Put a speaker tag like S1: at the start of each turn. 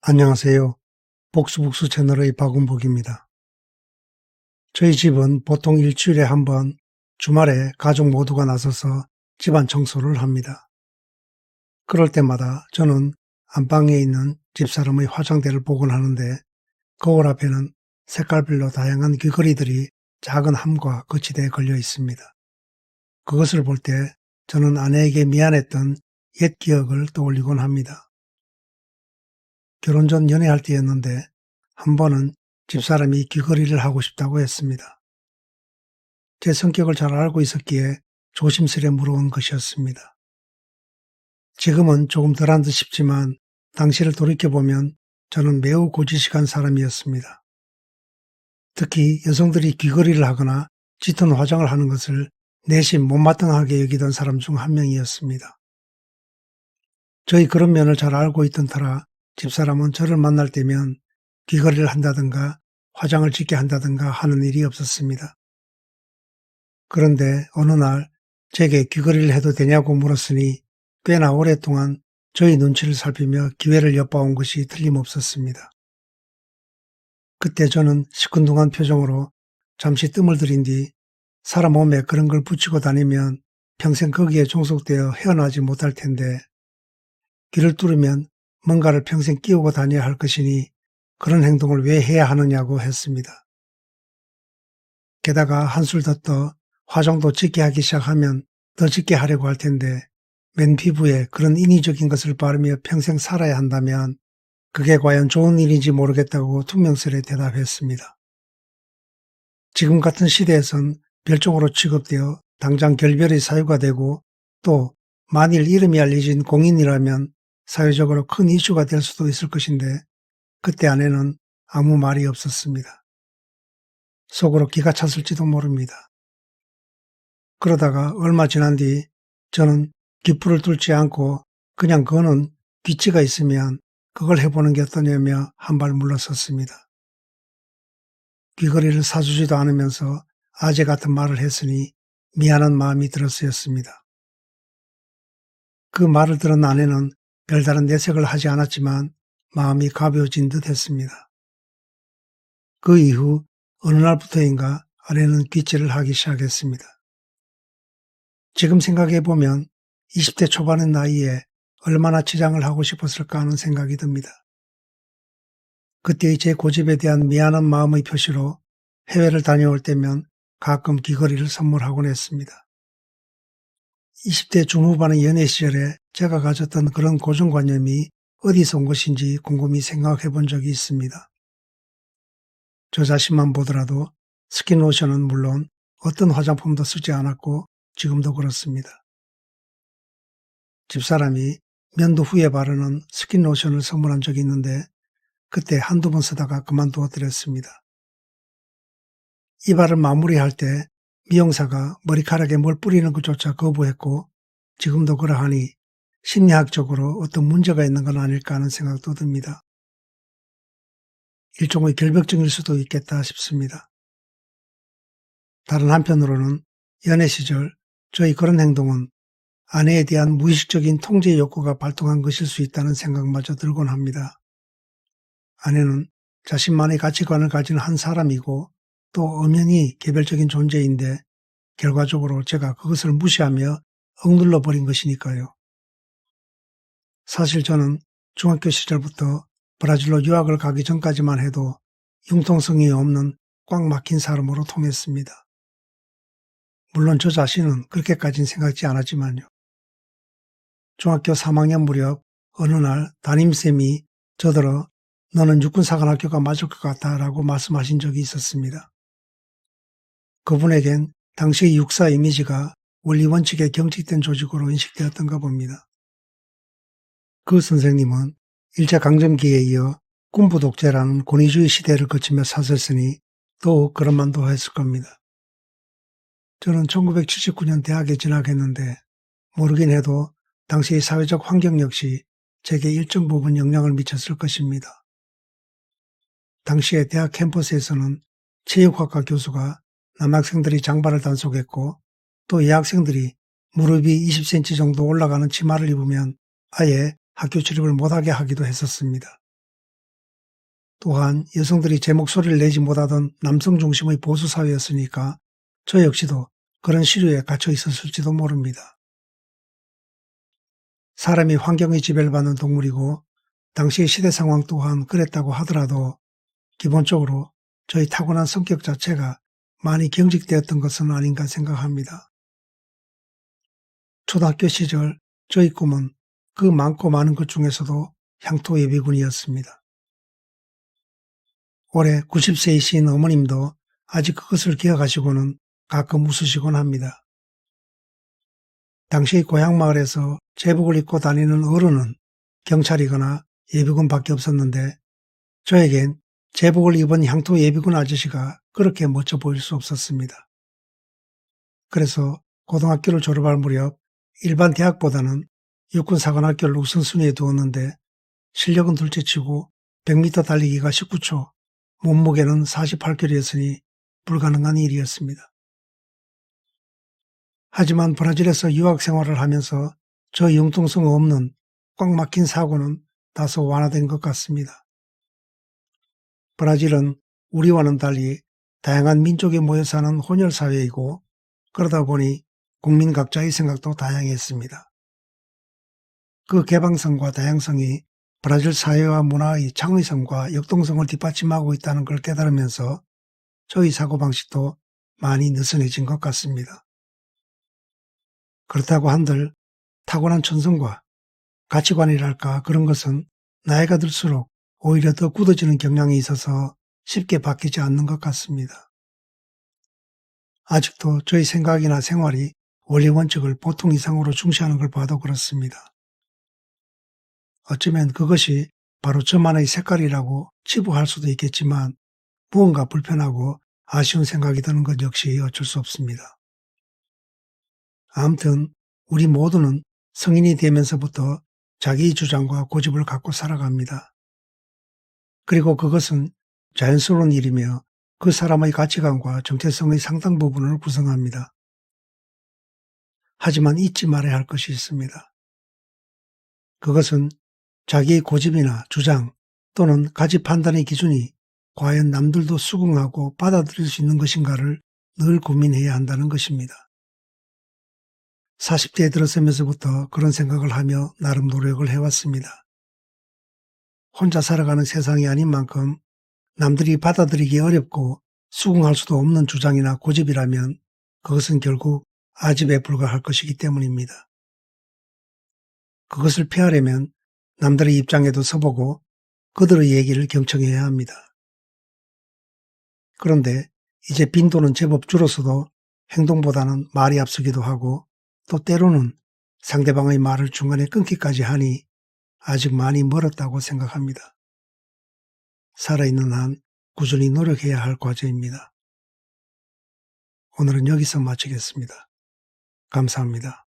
S1: 안녕하세요. 복수복수 채널의 박은복입니다. 저희 집은 보통 일주일에 한 번 주말에 가족 모두가 나서서 집안 청소를 합니다. 그럴 때마다 저는 안방에 있는 집사람의 화장대를 보곤 하는데 거울 앞에는 색깔별로 다양한 귀걸이들이 작은 함과 거치대에 걸려 있습니다. 그것을 볼 때 저는 아내에게 미안했던 옛 기억을 떠올리곤 합니다. 결혼 전 연애할 때였는데 한 번은 집사람이 귀걸이를 하고 싶다고 했습니다. 제 성격을 잘 알고 있었기에 조심스레 물어온 것이었습니다. 지금은 조금 덜한 듯 싶지만 당시를 돌이켜보면 저는 매우 고지식한 사람이었습니다. 특히 여성들이 귀걸이를 하거나 짙은 화장을 하는 것을 내심 못마땅하게 여기던 사람 중 한 명이었습니다. 저희 그런 면을 잘 알고 있던 터라 집사람은 저를 만날 때면 귀걸이를 한다든가 화장을 짙게 한다든가 하는 일이 없었습니다. 그런데 어느 날 제게 귀걸이를 해도 되냐고 물었으니 꽤나 오랫동안 저희 눈치를 살피며 기회를 엿봐온 것이 틀림없었습니다. 그때 저는 시큰둥한 표정으로 잠시 뜸을 들인 뒤 사람 몸에 그런 걸 붙이고 다니면 평생 거기에 종속되어 헤어나지 못할 텐데 귀를 뚫으면 뭔가를 평생 끼우고 다녀야 할 것이니 그런 행동을 왜 해야 하느냐고 했습니다. 게다가 한술 더 떠 화장도 짙게 하기 시작하면 더 짙게 하려고 할 텐데 맨 피부에 그런 인위적인 것을 바르며 평생 살아야 한다면 그게 과연 좋은 일인지 모르겠다고 퉁명스레 대답했습니다. 지금 같은 시대에선 별종으로 취급되어 당장 결별의 사유가 되고 또 만일 이름이 알려진 공인이라면 사회적으로 큰 이슈가 될 수도 있을 것인데 그때 아내는 아무 말이 없었습니다. 속으로 기가 찼을지도 모릅니다. 그러다가 얼마 지난 뒤 저는 귀풀을 뚫지 않고 그냥 그거는 귀치가 있으면 그걸 해보는 게 어떠냐며 한 발 물러섰습니다. 귀걸이를 사주지도 않으면서 아재 같은 말을 했으니 미안한 마음이 들었었습니다. 그 말을 들은 아내는 별다른 내색을 하지 않았지만 마음이 가벼워진 듯 했습니다. 그 이후 어느 날부터인가 아내는 귀치를 하기 시작했습니다. 지금 생각해보면 20대 초반의 나이에 얼마나 치장을 하고 싶었을까 하는 생각이 듭니다. 그때의 제 고집에 대한 미안한 마음의 표시로 해외를 다녀올 때면 가끔 귀걸이를 선물하곤 했습니다. 20대 중후반의 연애 시절에 제가 가졌던 그런 고정관념이 어디서 온 것인지 곰곰이 생각해 본 적이 있습니다. 저 자신만 보더라도 스킨로션은 물론 어떤 화장품도 쓰지 않았고 지금도 그렇습니다. 집사람이 면도 후에 바르는 스킨로션을 선물한 적이 있는데 그때 한두 번 쓰다가 그만두어드렸습니다. 이발을 마무리할 때 미용사가 머리카락에 뭘 뿌리는 것조차 거부했고 지금도 그러하니 심리학적으로 어떤 문제가 있는 건 아닐까 하는 생각도 듭니다. 일종의 결벽증일 수도 있겠다 싶습니다. 다른 한편으로는 연애 시절 저희 그런 행동은 아내에 대한 무의식적인 통제 욕구가 발동한 것일 수 있다는 생각마저 들곤 합니다. 아내는 자신만의 가치관을 가진 한 사람이고 또 엄연히 개별적인 존재인데 결과적으로 제가 그것을 무시하며 억눌러 버린 것이니까요. 사실 저는 중학교 시절부터 브라질로 유학을 가기 전까지만 해도 융통성이 없는 꽉 막힌 사람으로 통했습니다. 물론 저 자신은 그렇게까지는 생각지 않았지만요. 중학교 3학년 무렵 어느 날 담임쌤이 저더러 너는 육군사관학교가 맞을 것 같다 라고 말씀하신 적이 있었습니다. 그분에겐 당시 육사 이미지가 원리 원칙에 경직된 조직으로 인식되었던가 봅니다. 그 선생님은 일제강점기에 이어 군부 독재라는 권위주의 시대를 거치며 사셨으니 더욱 그럴만도 했을 겁니다. 저는 1979년 대학에 진학했는데 모르긴 해도 당시 사회적 환경 역시 제게 일정 부분 영향을 미쳤을 것입니다. 당시에 대학 캠퍼스에서는 체육학과 교수가 남학생들이 장발을 단속했고 또 여학생들이 무릎이 20cm 정도 올라가는 치마를 입으면 아예 학교 출입을 못하게 하기도 했었습니다. 또한 여성들이 제 목소리를 내지 못하던 남성 중심의 보수 사회였으니까 저 역시도 그런 시류에 갇혀 있었을지도 모릅니다. 사람이 환경의 지배를 받는 동물이고 당시의 시대 상황 또한 그랬다고 하더라도 기본적으로 저희 타고난 성격 자체가 많이 경직되었던 것은 아닌가 생각합니다. 초등학교 시절 저희 꿈은 그 많고 많은 것 중에서도 향토 예비군이었습니다. 올해 90세이신 어머님도 아직 그것을 기억하시고는 가끔 웃으시곤 합니다. 당시 고향 마을에서 제복을 입고 다니는 어른은 경찰이거나 예비군밖에 없었는데 저에겐 제복을 입은 향토 예비군 아저씨가 그렇게 멋져 보일 수 없었습니다. 그래서 고등학교를 졸업할 무렵 일반 대학보다는 육군사관학교를 우선순위에 두었는데 실력은 둘째치고 100m 달리기가 19초, 몸무게는 48kg였으니 불가능한 일이었습니다. 하지만 브라질에서 유학 생활을 하면서 저 융통성 없는 꽉 막힌 사고는 다소 완화된 것 같습니다. 브라질은 우리와는 달리 다양한 민족이 모여 사는 혼혈 사회이고 그러다 보니 국민 각자의 생각도 다양했습니다. 그 개방성과 다양성이 브라질 사회와 문화의 창의성과 역동성을 뒷받침하고 있다는 걸 깨달으면서 저희 사고방식도 많이 느슨해진 것 같습니다. 그렇다고 한들 타고난 천성과 가치관이랄까 그런 것은 나이가 들수록 오히려 더 굳어지는 경향이 있어서 쉽게 바뀌지 않는 것 같습니다. 아직도 저희 생각이나 생활이 원리 원칙을 보통 이상으로 중시하는 걸 봐도 그렇습니다. 어쩌면 그것이 바로 저만의 색깔이라고 치부할 수도 있겠지만 무언가 불편하고 아쉬운 생각이 드는 것 역시 어쩔 수 없습니다. 아무튼 우리 모두는 성인이 되면서부터 자기 주장과 고집을 갖고 살아갑니다. 그리고 그것은 자연스러운 일이며 그 사람의 가치관과 정체성의 상당 부분을 구성합니다. 하지만 잊지 말아야 할 것이 있습니다. 그것은 자기의 고집이나 주장 또는 가치 판단의 기준이 과연 남들도 수긍하고 받아들일 수 있는 것인가를 늘 고민해야 한다는 것입니다. 40대에 들어서면서부터 그런 생각을 하며 나름 노력을 해왔습니다. 혼자 살아가는 세상이 아닌 만큼 남들이 받아들이기 어렵고 수긍할 수도 없는 주장이나 고집이라면 그것은 결국 아집에 불과할 것이기 때문입니다. 그것을 피하려면 남들의 입장에도 서보고 그들의 얘기를 경청해야 합니다. 그런데 이제 빈도는 제법 줄어서도 행동보다는 말이 앞서기도 하고 또 때로는 상대방의 말을 중간에 끊기까지 하니 아직 많이 멀었다고 생각합니다. 살아있는 한 꾸준히 노력해야 할 과제입니다. 오늘은 여기서 마치겠습니다. 감사합니다.